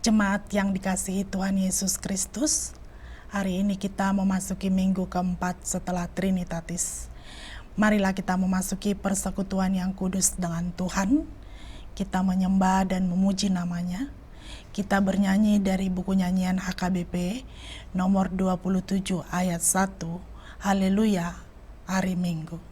Jemaat yang dikasihi Tuhan Yesus Kristus, hari ini kita memasuki minggu keempat setelah Trinitatis. Marilah kita memasuki persekutuan yang kudus dengan Tuhan. Kita menyembah dan memuji namanya. Kita bernyanyi dari buku nyanyian HKBP nomor 27 ayat 1. Haleluya, hari Minggu.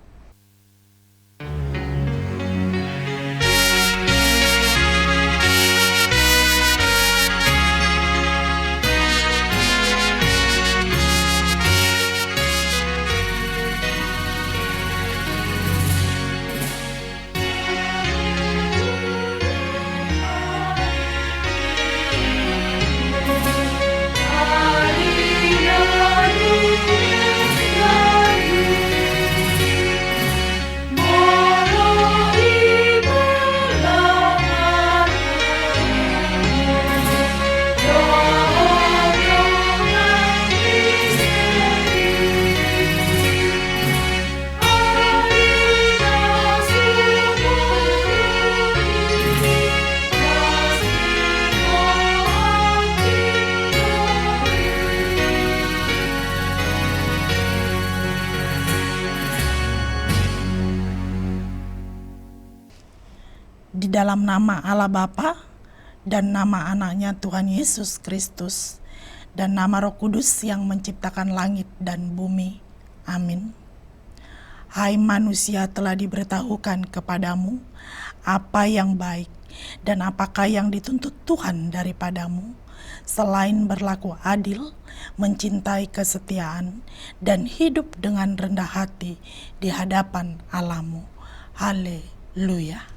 Di dalam nama Allah Bapa dan nama anaknya Tuhan Yesus Kristus dan nama Roh Kudus yang menciptakan langit dan bumi. Amin. Hai manusia, telah diberitahukan kepadamu apa yang baik dan apakah yang dituntut Tuhan daripadamu, selain berlaku adil, mencintai kesetiaan, dan hidup dengan rendah hati di hadapan Allah-Mu. Haleluya.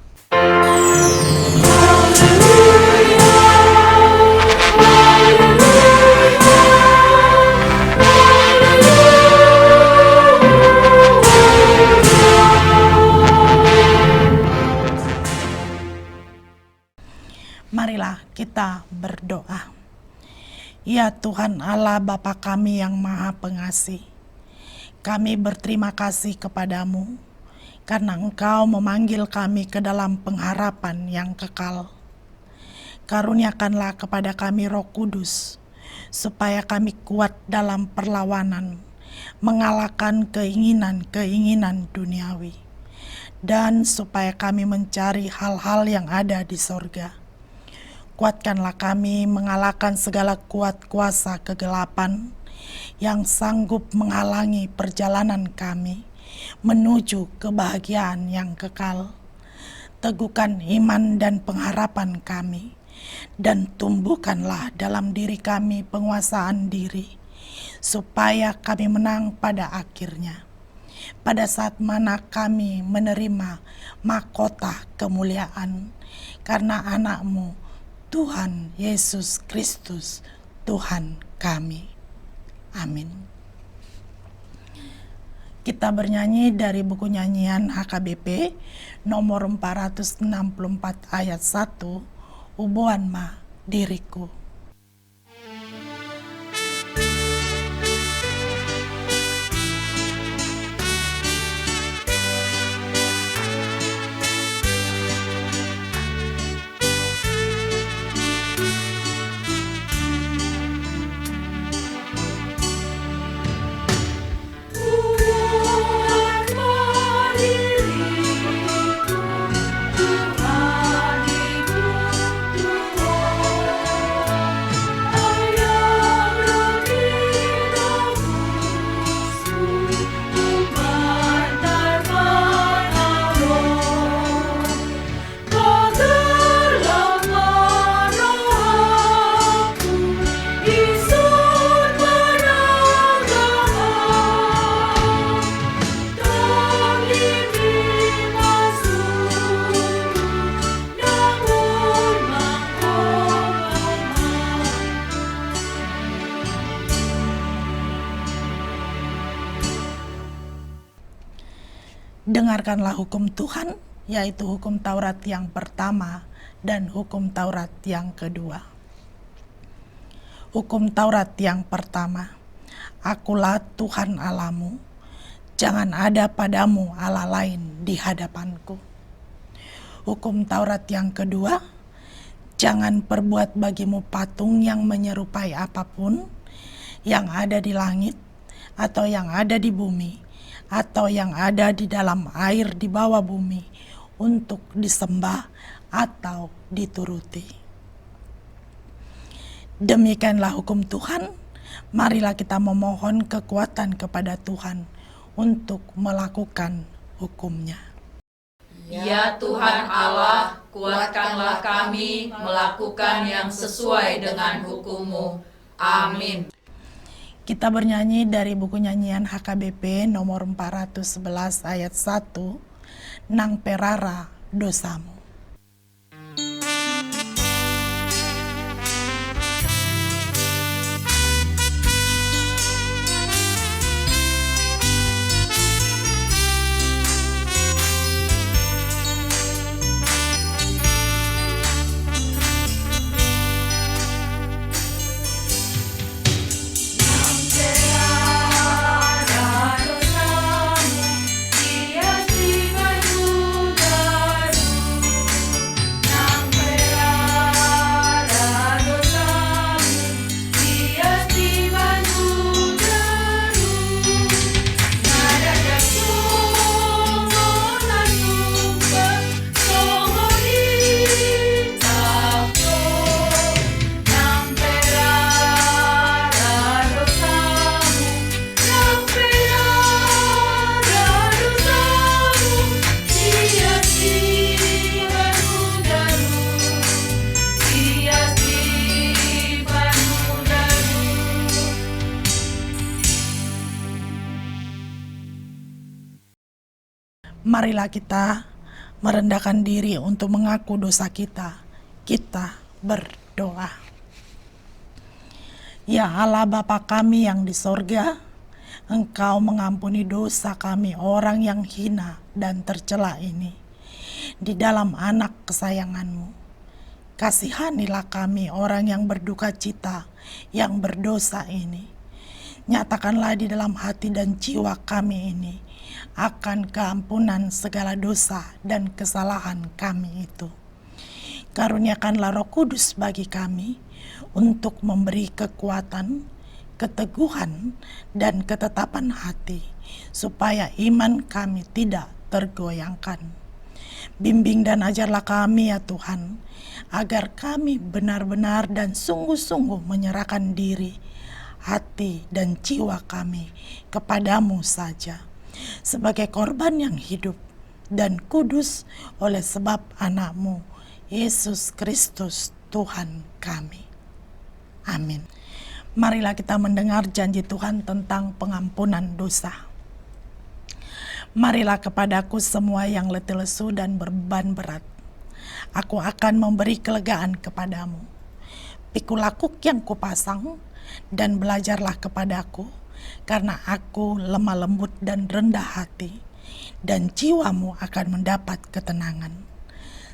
Marilah kita berdoa. Ya Tuhan Allah Bapa kami yang Maha Pengasih, kami berterima kasih kepadamu karena Engkau memanggil kami ke dalam pengharapan yang kekal. Karuniakanlah kepada kami Roh Kudus, supaya kami kuat dalam perlawanan, mengalahkan keinginan-keinginan duniawi, dan supaya kami mencari hal-hal yang ada di sorga. Kuatkanlah kami mengalahkan segala kuat kuasa kegelapan yang sanggup menghalangi perjalanan kami menuju kebahagiaan yang kekal. Teguhkan iman dan pengharapan kami, dan tumbuhkanlah dalam diri kami penguasaan diri, supaya kami menang pada akhirnya. Pada saat mana kami menerima mahkota kemuliaan karena anak-Mu, Tuhan Yesus Kristus, Tuhan kami. Amin. Kita bernyanyi dari buku nyanyian HKBP nomor 464 ayat 1, Ubuan ma diriku. Dengarkanlah hukum Tuhan, yaitu hukum Taurat yang pertama dan hukum Taurat yang kedua. Hukum Taurat yang pertama, Akulah Tuhan Allahmu, jangan ada padamu Allah lain di hadapanku. Hukum Taurat yang kedua, Jangan perbuat bagimu patung yang menyerupai apapun yang ada di langit, atau yang ada di bumi, atau yang ada di dalam air di bawah bumi, untuk disembah atau dituruti. Demikianlah hukum Tuhan. Marilah kita memohon kekuatan kepada Tuhan untuk melakukan hukum-Nya. Ya Tuhan Allah, kuatkanlah kami melakukan yang sesuai dengan hukum-Mu. Amin. Kita bernyanyi dari buku nyanyian HKBP nomor 411 ayat 1, Nang perara dosamu. Marilah kita merendahkan diri untuk mengaku dosa kita. Kita berdoa. Ya Allah Bapa kami yang di sorga, Engkau mengampuni dosa kami orang yang hina dan tercela ini di dalam anak kesayangan-Mu. Kasihanilah kami orang yang berduka cita, yang berdosa ini. Nyatakanlah di dalam hati dan jiwa kami ini akan keampunan segala dosa dan kesalahan kami itu. Karuniakanlah Roh Kudus bagi kami untuk memberi kekuatan, keteguhan, dan ketetapan hati, supaya iman kami tidak tergoyangkan. Bimbing dan ajarlah kami ya Tuhan, agar kami benar-benar dan sungguh-sungguh menyerahkan diri, hati, dan jiwa kami kepadamu saja, sebagai korban yang hidup dan kudus oleh sebab anak-Mu, Yesus Kristus Tuhan kami. Amin. Marilah kita mendengar janji Tuhan tentang pengampunan dosa. Marilah kepadaku semua yang letih lesu dan berbeban berat. Aku akan memberi kelegaan kepadamu. Pikulah kuk yang kupasang dan belajarlah kepadaku, karena aku lemah lembut dan rendah hati, dan jiwamu akan mendapat ketenangan.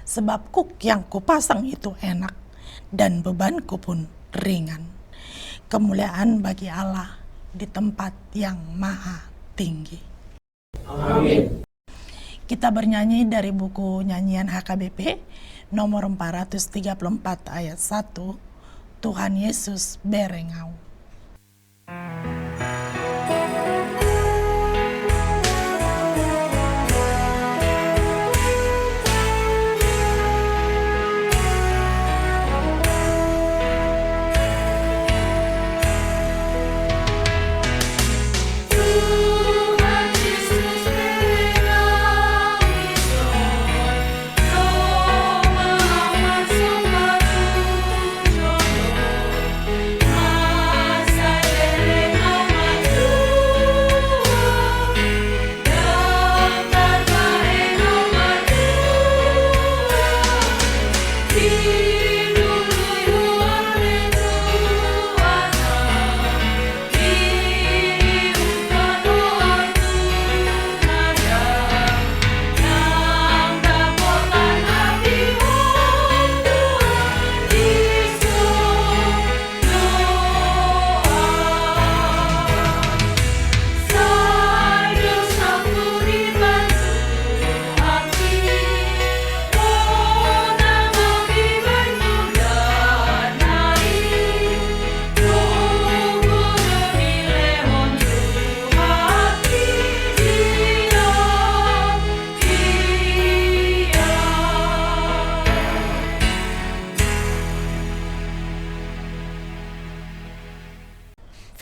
Sebab kuk yang kupasang itu enak, dan bebanku pun ringan. Kemuliaan bagi Allah di tempat yang maha tinggi. Amin. Kita bernyanyi dari buku nyanyian HKBP nomor 434 ayat 1, Tuhan Yesus berengau. Amin.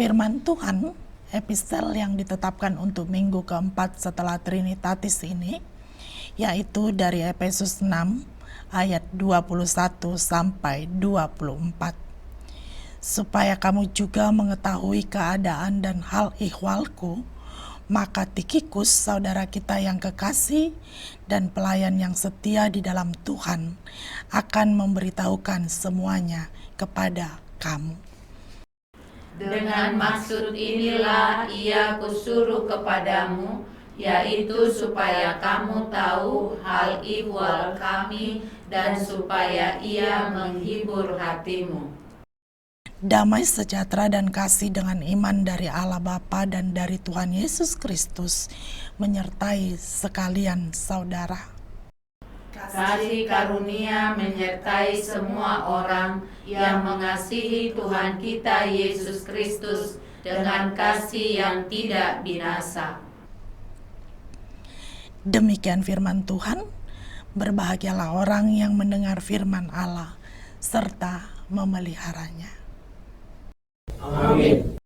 Firman Tuhan, epistel yang ditetapkan untuk minggu keempat setelah Trinitatis ini, yaitu dari Efesus 6 ayat 21 sampai 24. Supaya kamu juga mengetahui keadaan dan hal ihwalku, maka Tikhikus, saudara kita yang kekasih dan pelayan yang setia di dalam Tuhan, akan memberitahukan semuanya kepada kamu. Dengan maksud inilah ia kusuruh kepadamu, yaitu supaya kamu tahu hal ihwal kami dan supaya ia menghibur hatimu. Damai sejahtera dan kasih dengan iman dari Allah Bapa dan dari Tuhan Yesus Kristus menyertai sekalian saudara. Kasih karunia menyertai semua orang yang mengasihi Tuhan kita Yesus Kristus dengan kasih yang tidak binasa. Demikian firman Tuhan. Berbahagialah orang yang mendengar firman Allah serta memeliharanya. Amin.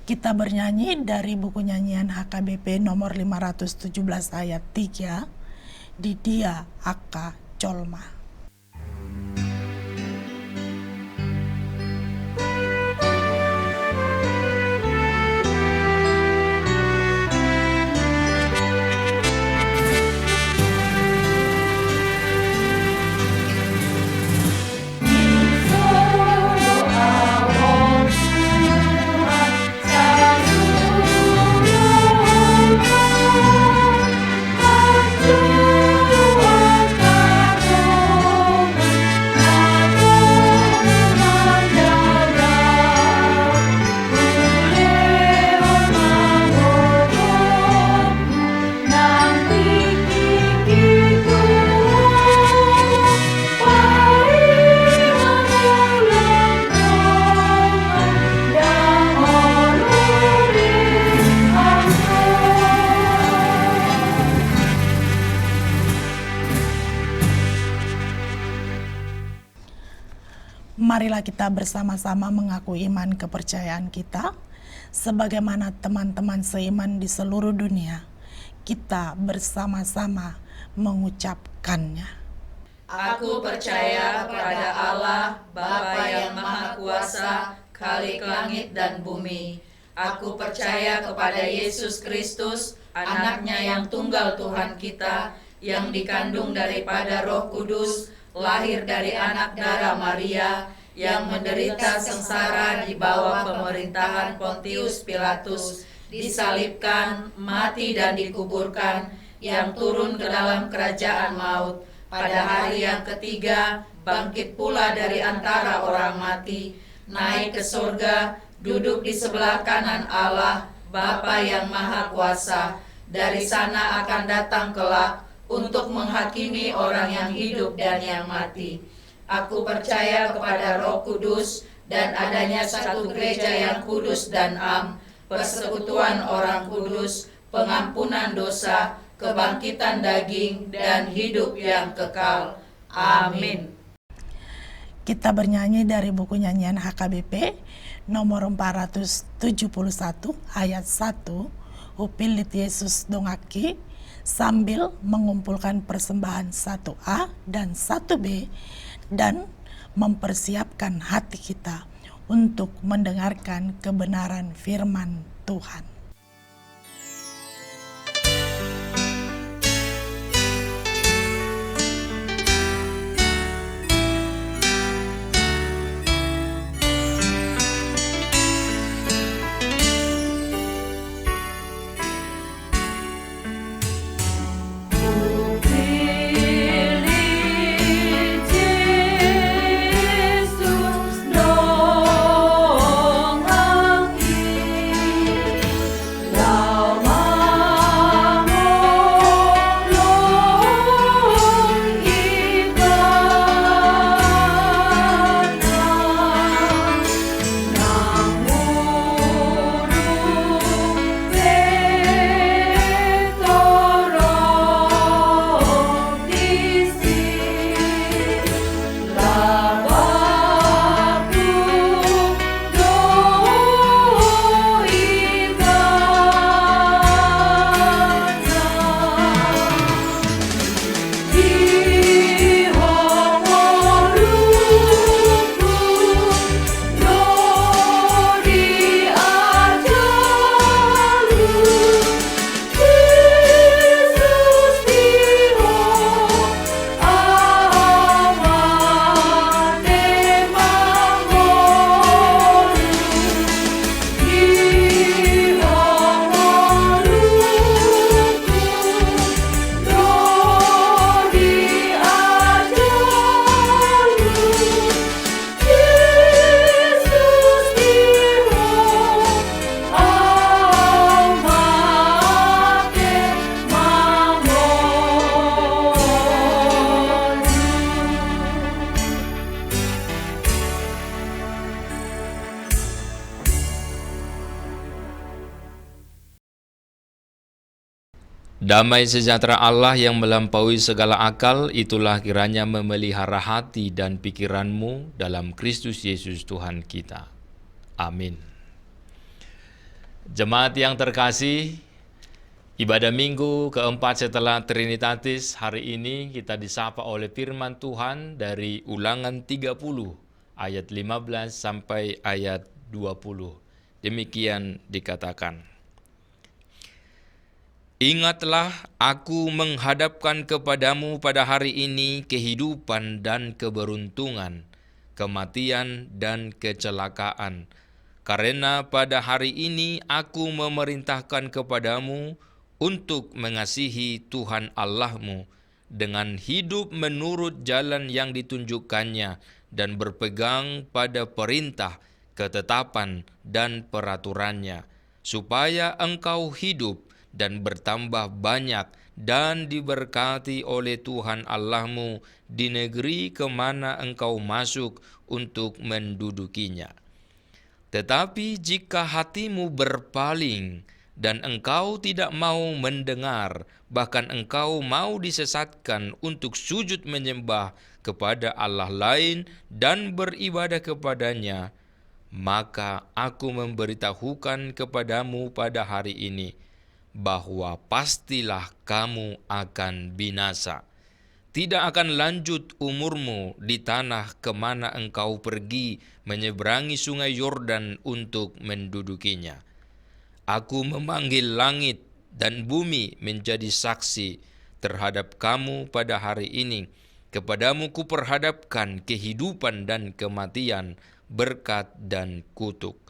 Kita bernyanyi dari buku nyanyian HKBP nomor 517 ayat 3, di Dia Aka Colma. Marilah kita bersama-sama mengaku iman kepercayaan kita, sebagaimana teman-teman seiman di seluruh dunia, kita bersama-sama mengucapkannya. Aku percaya kepada Allah, Bapa yang Maha Kuasa, Khalik langit dan bumi. Aku percaya kepada Yesus Kristus, Anak-Nya yang tunggal Tuhan kita, yang dikandung daripada Roh Kudus, lahir dari anak darah Maria, yang menderita sengsara di bawah pemerintahan Pontius Pilatus, disalibkan, mati dan dikuburkan, yang turun ke dalam kerajaan maut. Pada hari yang ketiga, bangkit pula dari antara orang mati, naik ke surga, duduk di sebelah kanan Allah, Bapa yang Maha Kuasa. Dari sana akan datang kelak untuk menghakimi orang yang hidup dan yang mati. Aku percaya kepada Roh Kudus dan adanya satu gereja yang kudus dan am, persekutuan orang kudus, pengampunan dosa, kebangkitan daging, dan hidup yang kekal. Amin. Kita bernyanyi dari buku nyanyian HKBP nomor 471 ayat 1, Upilit Yesus Dongaki, sambil mengumpulkan persembahan 1A dan 1B dan mempersiapkan hati kita untuk mendengarkan kebenaran firman Tuhan. Damai sejahtera Allah yang melampaui segala akal, itulah kiranya memelihara hati dan pikiranmu dalam Kristus Yesus Tuhan kita. Amin. Jemaat yang terkasih, ibadah minggu keempat setelah Trinitatis, hari ini kita disapa oleh firman Tuhan dari Ulangan 30 ayat 15 sampai ayat 20. Demikian dikatakan. Ingatlah, aku menghadapkan kepadamu pada hari ini kehidupan dan keberuntungan, kematian dan kecelakaan. Karena pada hari ini aku memerintahkan kepadamu untuk mengasihi Tuhan Allahmu dengan hidup menurut jalan yang ditunjukkannya dan berpegang pada perintah, ketetapan, dan peraturannya, supaya engkau hidup dan bertambah banyak dan diberkati oleh Tuhan Allahmu di negeri kemana engkau masuk untuk mendudukinya. Tetapi jika hatimu berpaling dan engkau tidak mau mendengar, bahkan engkau mau disesatkan untuk sujud menyembah kepada Allah lain dan beribadah kepadanya, maka aku memberitahukan kepadamu pada hari ini bahwa pastilah kamu akan binasa. Tidak akan lanjut umurmu di tanah kemana engkau pergi menyeberangi sungai Yordan untuk mendudukinya. Aku memanggil langit dan bumi menjadi saksi terhadap kamu pada hari ini. Kepadamu kuperhadapkan kehidupan dan kematian, berkat dan kutuk.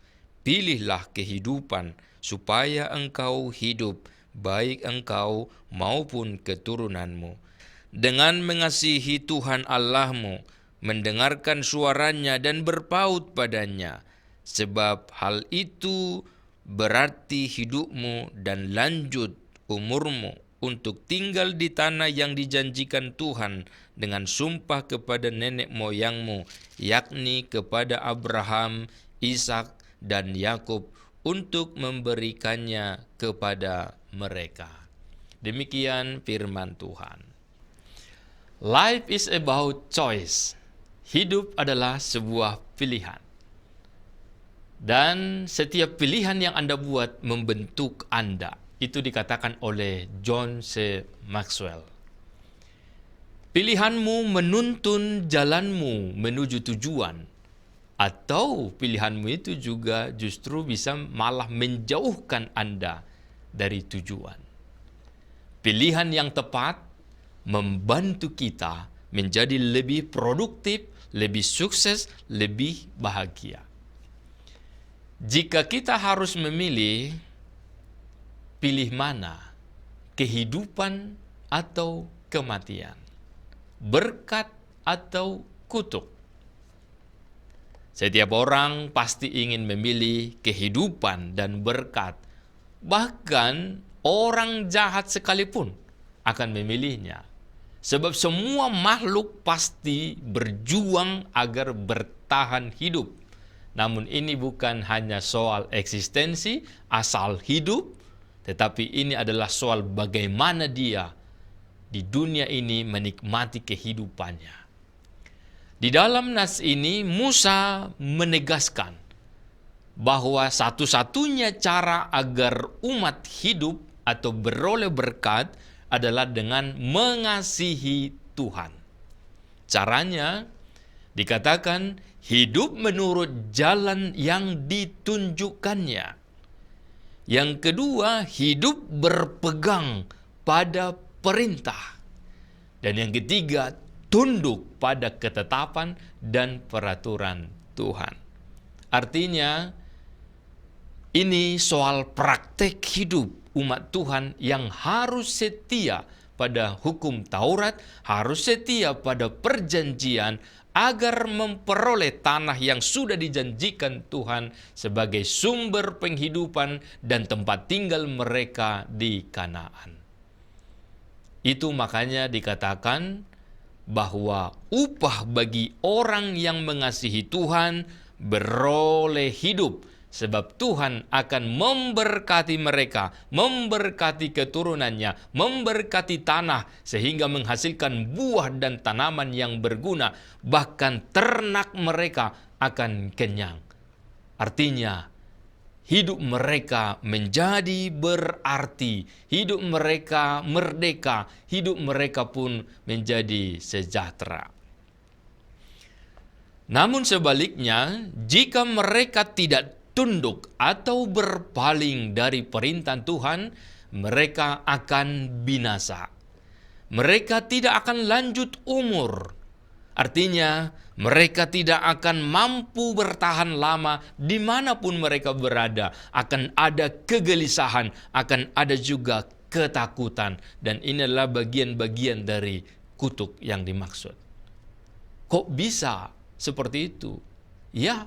Pilihlah kehidupan supaya engkau hidup, baik engkau maupun keturunanmu. Dengan mengasihi Tuhan Allahmu, mendengarkan suaranya dan berpaut padanya, sebab hal itu berarti hidupmu dan lanjut umurmu untuk tinggal di tanah yang dijanjikan Tuhan dengan sumpah kepada nenek moyangmu, yakni kepada Abraham, Ishak, dan Yakub, untuk memberikannya kepada mereka. Demikian firman Tuhan. Life is about choice. Hidup adalah sebuah pilihan. Dan setiap pilihan yang Anda buat membentuk Anda. Itu dikatakan oleh John C. Maxwell. Pilihanmu menuntun jalanmu menuju tujuan. Atau pilihanmu itu juga justru bisa malah menjauhkan Anda dari tujuan. Pilihan yang tepat membantu kita menjadi lebih produktif, lebih sukses, lebih bahagia. Jika kita harus memilih, pilih mana? Kehidupan atau kematian? Berkat atau kutuk? Setiap orang pasti ingin memilih kehidupan dan berkat. Bahkan orang jahat sekalipun akan memilihnya. Sebab semua makhluk pasti berjuang agar bertahan hidup. Namun ini bukan hanya soal eksistensi, asal hidup, tetapi ini adalah soal bagaimana dia di dunia ini menikmati kehidupannya. Di dalam nas ini Musa menegaskan bahwa satu-satunya cara agar umat hidup atau beroleh berkat adalah dengan mengasihi Tuhan. Caranya dikatakan hidup menurut jalan yang ditunjukkannya. Yang kedua, hidup berpegang pada perintah. Dan yang ketiga, tunduk pada ketetapan dan peraturan Tuhan. Artinya, ini soal praktek hidup umat Tuhan yang harus setia pada hukum Taurat, harus setia pada perjanjian agar memperoleh tanah yang sudah dijanjikan Tuhan sebagai sumber penghidupan dan tempat tinggal mereka di Kanaan. Itu makanya dikatakan bahwa upah bagi orang yang mengasihi Tuhan beroleh hidup Sebab Tuhan akan memberkati mereka, memberkati keturunannya, memberkati tanah sehingga menghasilkan buah dan tanaman yang berguna. Bahkan ternak mereka akan kenyang. Artinya, hidup mereka menjadi berarti, hidup mereka merdeka, hidup mereka pun menjadi sejahtera. Namun sebaliknya, jika mereka tidak tunduk atau berpaling dari perintah Tuhan, mereka akan binasa. Mereka tidak akan lanjut umur. Artinya, mereka tidak akan mampu bertahan lama dimanapun mereka berada. Akan ada kegelisahan, akan ada juga ketakutan. Dan inilah bagian-bagian dari kutuk yang dimaksud. Kok bisa seperti itu? Ya,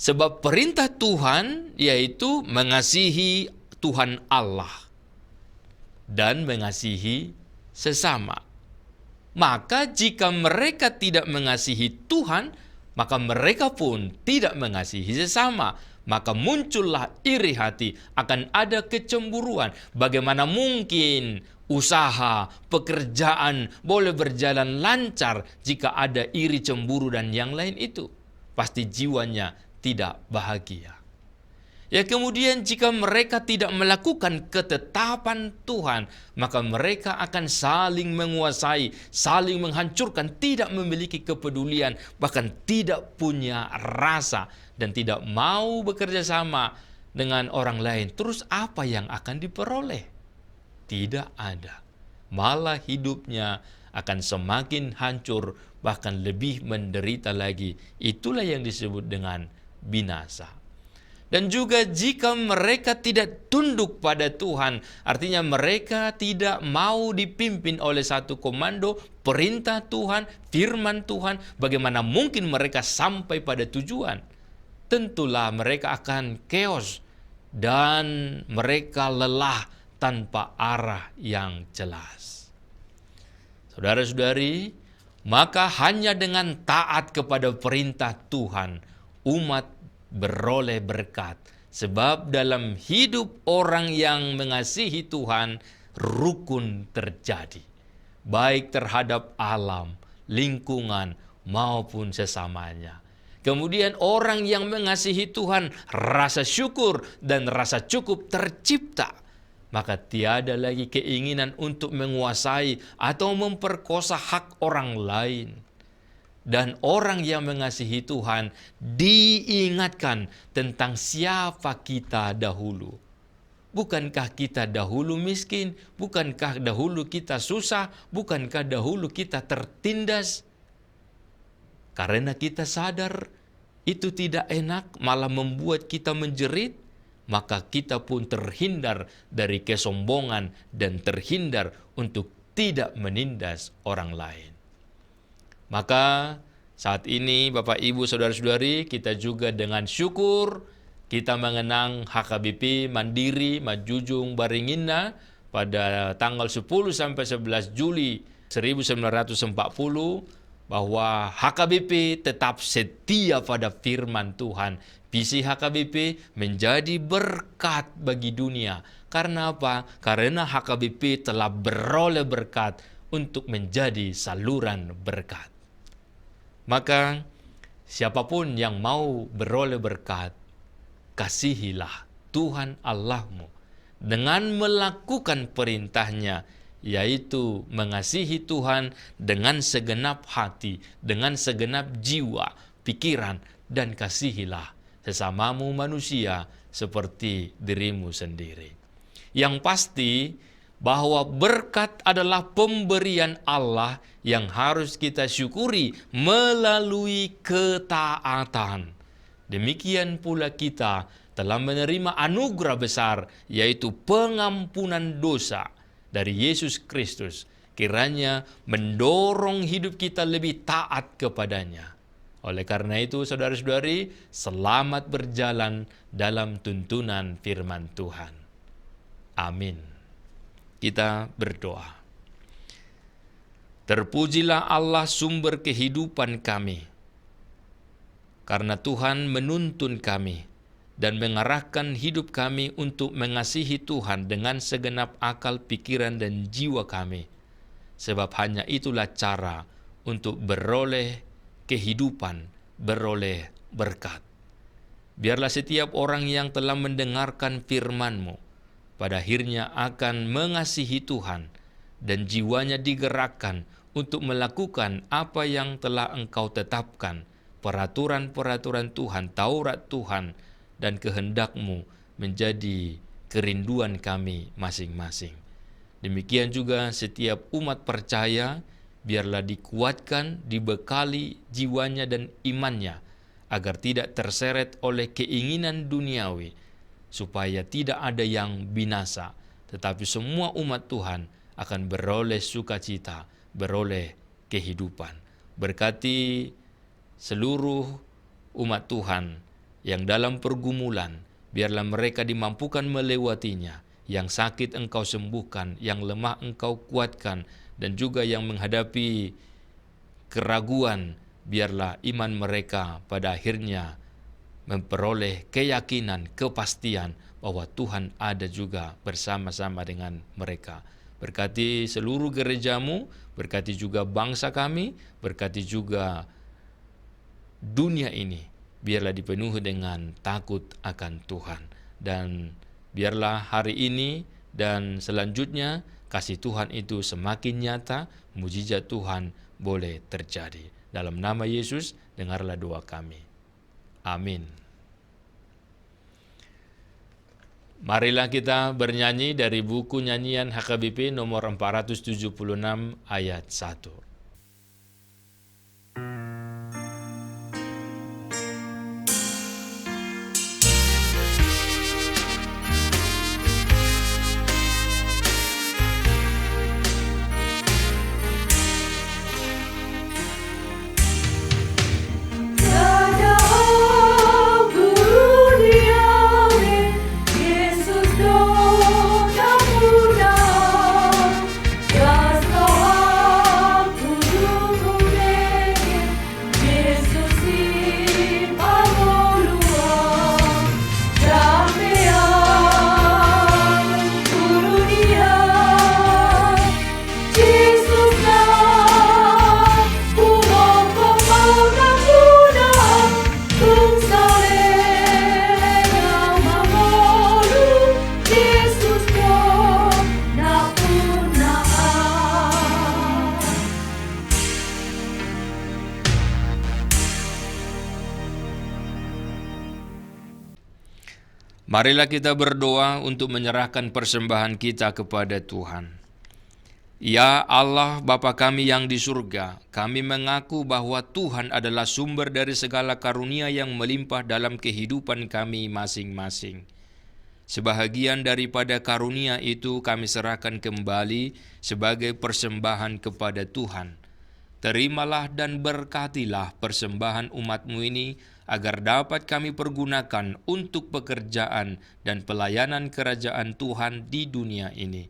sebab perintah Tuhan yaitu mengasihi Tuhan Allah dan mengasihi sesama. Maka jika mereka tidak mengasihi Tuhan, maka mereka pun tidak mengasihi sesama. Maka muncullah iri hati, akan ada kecemburuan. Bagaimana mungkin usaha, pekerjaan boleh berjalan lancar jika ada iri, cemburu, dan yang lain itu? Pasti jiwanya tidak bahagia. Ya, kemudian jika mereka tidak melakukan ketetapan Tuhan, maka mereka akan saling menguasai, saling menghancurkan, tidak memiliki kepedulian, bahkan tidak punya rasa dan tidak mau bekerja sama dengan orang lain. Terus apa yang akan diperoleh? Tidak ada. Malah hidupnya akan semakin hancur, bahkan lebih menderita lagi. Itulah yang disebut dengan binasa. Dan juga jika mereka tidak tunduk pada Tuhan, artinya mereka tidak mau dipimpin oleh satu komando, perintah Tuhan, firman Tuhan, bagaimana mungkin mereka sampai pada tujuan? Tentulah mereka akan chaos dan mereka lelah tanpa arah yang jelas. Saudara-saudari, maka hanya dengan taat kepada perintah Tuhan, umat beroleh berkat. Sebab dalam hidup orang yang mengasihi Tuhan, rukun terjadi. Baik terhadap alam, lingkungan, maupun sesamanya. Kemudian orang yang mengasihi Tuhan, rasa syukur dan rasa cukup tercipta. Maka tiada lagi keinginan untuk menguasai atau memperkosa hak orang lain. Dan orang yang mengasihi Tuhan diingatkan tentang siapa kita dahulu. Bukankah kita dahulu miskin? Bukankah dahulu kita susah? Bukankah dahulu kita tertindas? Karena kita sadar itu tidak enak, malah membuat kita menjerit, maka kita pun terhindar dari kesombongan dan terhindar untuk tidak menindas orang lain. Maka saat ini Bapak Ibu Saudara-saudari, kita juga dengan syukur kita mengenang HKBP Mandiri Majujung Baringina pada tanggal 10 sampai 11 Juli 1940, bahwa HKBP tetap setia pada firman Tuhan. Visi HKBP menjadi berkat bagi dunia. Karena apa? Karena HKBP telah beroleh berkat untuk menjadi saluran berkat. Maka siapapun yang mau beroleh berkat, kasihilah Tuhan Allahmu dengan melakukan perintahnya, yaitu mengasihi Tuhan dengan segenap hati, dengan segenap jiwa, pikiran, dan kasihilah sesamamu manusia seperti dirimu sendiri. Yang pasti bahwa berkat adalah pemberian Allah yang harus kita syukuri melalui ketaatan. Demikian pula kita telah menerima anugerah besar, yaitu pengampunan dosa dari Yesus Kristus. Kiranya mendorong hidup kita lebih taat kepadanya. Oleh karena itu, saudara-saudari, selamat berjalan dalam tuntunan firman Tuhan. Amin. Kita berdoa. Terpujilah Allah sumber kehidupan kami, karena Tuhan menuntun kami dan mengarahkan hidup kami untuk mengasihi Tuhan dengan segenap akal, pikiran, dan jiwa kami. Sebab hanya itulah cara untuk beroleh kehidupan, beroleh berkat. Biarlah setiap orang yang telah mendengarkan firman-Mu pada akhirnya akan mengasihi Tuhan dan jiwanya digerakkan untuk melakukan apa yang telah Engkau tetapkan, peraturan-peraturan Tuhan, Taurat Tuhan, dan kehendak-Mu menjadi kerinduan kami masing-masing. Demikian juga setiap umat percaya, biarlah dikuatkan, dibekali jiwanya dan imannya, agar tidak terseret oleh keinginan duniawi, supaya tidak ada yang binasa, tetapi semua umat Tuhan akan beroleh sukacita, beroleh kehidupan. Berkati seluruh umat Tuhan yang dalam pergumulan, biarlah mereka dimampukan melewatinya. Yang sakit Engkau sembuhkan, yang lemah Engkau kuatkan, dan juga yang menghadapi keraguan, biarlah iman mereka pada akhirnya memperoleh keyakinan, kepastian bahwa Tuhan ada juga bersama-sama dengan mereka. Berkati seluruh gereja-Mu, berkati juga bangsa kami, berkati juga dunia ini. Biarlah dipenuhi dengan takut akan Tuhan. Dan biarlah hari ini dan selanjutnya kasih Tuhan itu semakin nyata, mujizat Tuhan boleh terjadi. Dalam nama Yesus, dengarlah doa kami. Amin. Marilah kita bernyanyi dari buku nyanyian HKBP nomor 476 ayat 1. Marilah kita berdoa untuk menyerahkan persembahan kita kepada Tuhan. Ya Allah Bapa kami yang di surga, kami mengaku bahwa Tuhan adalah sumber dari segala karunia yang melimpah dalam kehidupan kami masing-masing. Sebahagian daripada karunia itu kami serahkan kembali sebagai persembahan kepada Tuhan. Terimalah dan berkatilah persembahan umat-Mu ini, agar dapat kami pergunakan untuk pekerjaan dan pelayanan kerajaan Tuhan di dunia ini.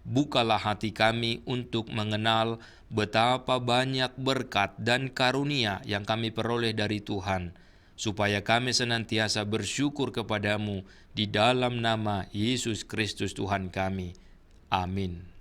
Bukalah hati kami untuk mengenal betapa banyak berkat dan karunia yang kami peroleh dari Tuhan, supaya kami senantiasa bersyukur kepadamu di dalam nama Yesus Kristus Tuhan kami. Amin.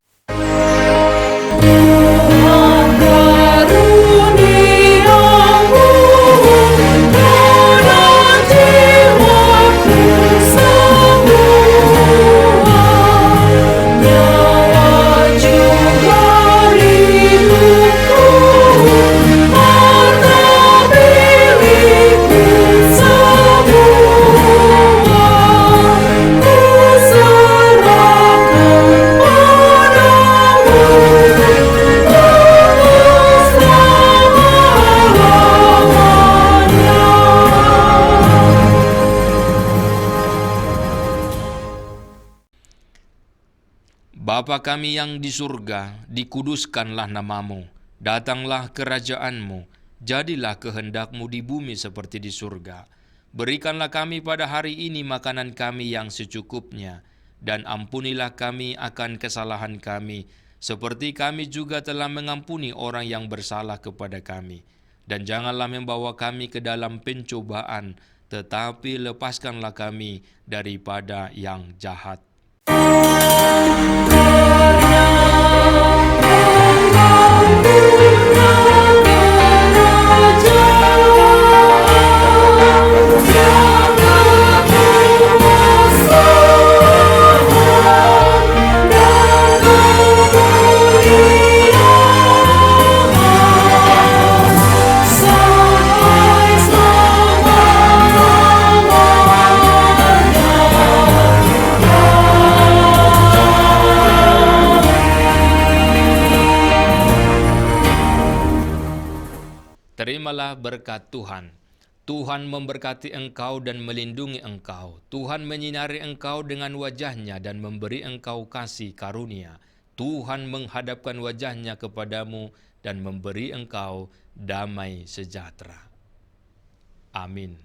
Bapa kami yang di surga, dikuduskanlah namamu, datanglah kerajaan-Mu, jadilah kehendak-Mu di bumi seperti di surga. Berikanlah kami pada hari ini makanan kami yang secukupnya, dan ampunilah kami akan kesalahan kami, seperti kami juga telah mengampuni orang yang bersalah kepada kami. Dan janganlah membawa kami ke dalam pencobaan, tetapi lepaskanlah kami daripada yang jahat. Terimalah berkat Tuhan. Tuhan memberkati engkau dan melindungi engkau. Tuhan menyinari engkau dengan wajah-Nya dan memberi engkau kasih karunia. Tuhan menghadapkan wajah-Nya kepadamu dan memberi engkau damai sejahtera. Amin.